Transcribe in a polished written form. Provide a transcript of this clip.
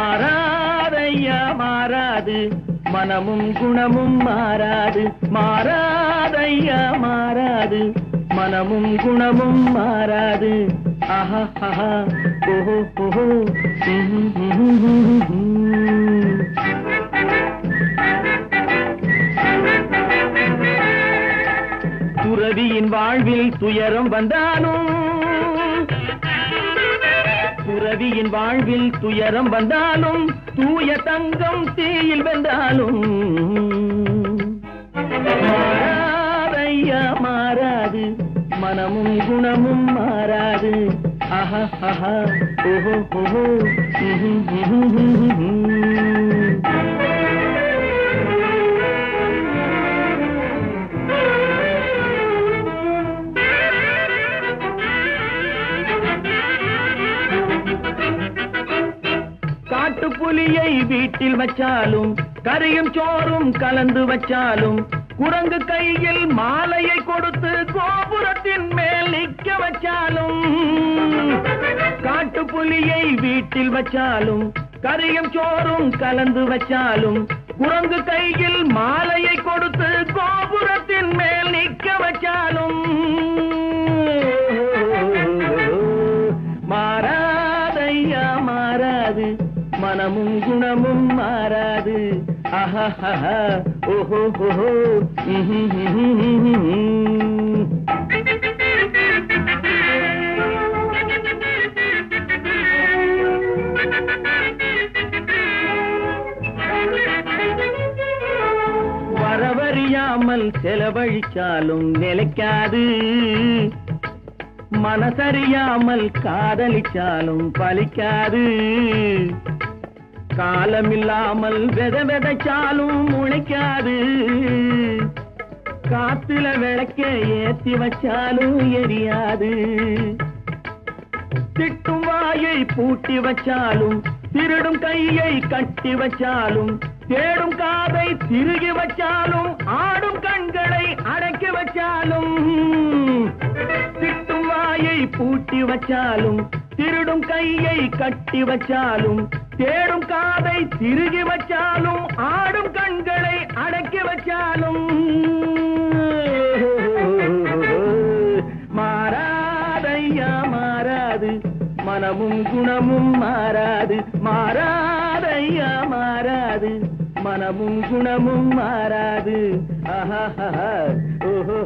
மாறாதையா மாறாது மனமும் குணமும் மாறாது மாறாதையா மாறாது மனமும் குணமும் மாறாது ஆஹா ஆஹா ஓஹோ ஓஹோ துறவியின் வாழ்வில் துயரம் வந்தாலும் துறவியின் வாழ்வில் துயரம் வந்தாலும் தூய தங்கம் தீயில் வென்றாலும் மாறாதையா மாறாது மனமும் குணமும் மாறாது ஆஹா ஆஹா ஓஹோ ஓஹோ காட்டுப்புலியை வீட்டில் வச்சாலும் கறியும் சோறும் கலந்து வச்சாலும் குரங்கு கையில் மாலையை கொடுத்து கோபுரத்தின் மேல் நிற்க வச்சாலும் காட்டுப்புலியை வீட்டில் வச்சாலும் கறியும் சோறும் கலந்து வச்சாலும் குரங்கு கையில் மாலையை கொடுத்து கோபுரத்தின் மேல் நிற்க வச்சாலும் மாறாதையா மாறாது மனமும் குணமும் மாறாது ஆஹா ஆஹா ஓஹோ ஓஹோ வரவறியாமல் செலவழிச்சாலும் நிலைக்காது மனசறியாமல் காதலிச்சாலும் பலிக்காது காலமில்லாமல் விதைச்சாலும் முளைக்காது காத்துல விளக்க ஏத்தி வச்சாலும் எரியாது திட்டும் வாயை பூட்டி வச்சாலும் திருடும் கையை கட்டி வச்சாலும் தேடும் காதை திருகி வச்சாலும் ஆடும் கண்களை அடக்கி வச்சாலும் திட்டும் வாயை பூட்டி வச்சாலும் திருடும் கையை கட்டி வச்சாலும் தேடும் காதை திருகி வச்சாலும் ஆடும் கண்களை அடக்கி வச்சாலும் மாறாதையா மாறாது மனமும் குணமும் மாறாது மாறாதையா மாறாது மனமும் குணமும் மாறாது ஆஹா ஓஹோ